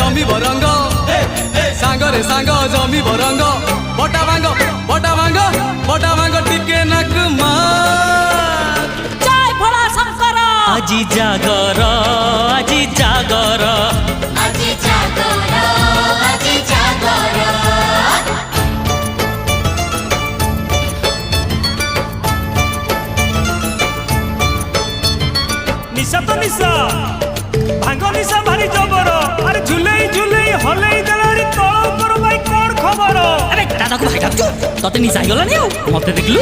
जमी बरंग सांगरे सांग जमी बरंग बटा भांग बटा भांग बटा भांग टिके नाक मार जय भोला शंकर আজি जागर আজি जागर আজি जागर আজি जागर निशा तो निशा भांग निशा भारी जबर अरे झुलेई झुलेई हलेई देलानी तळ ऊपर भाई कोन खबर अरे दादा को भाई डाकछु तते निशा गला नि मते देखलु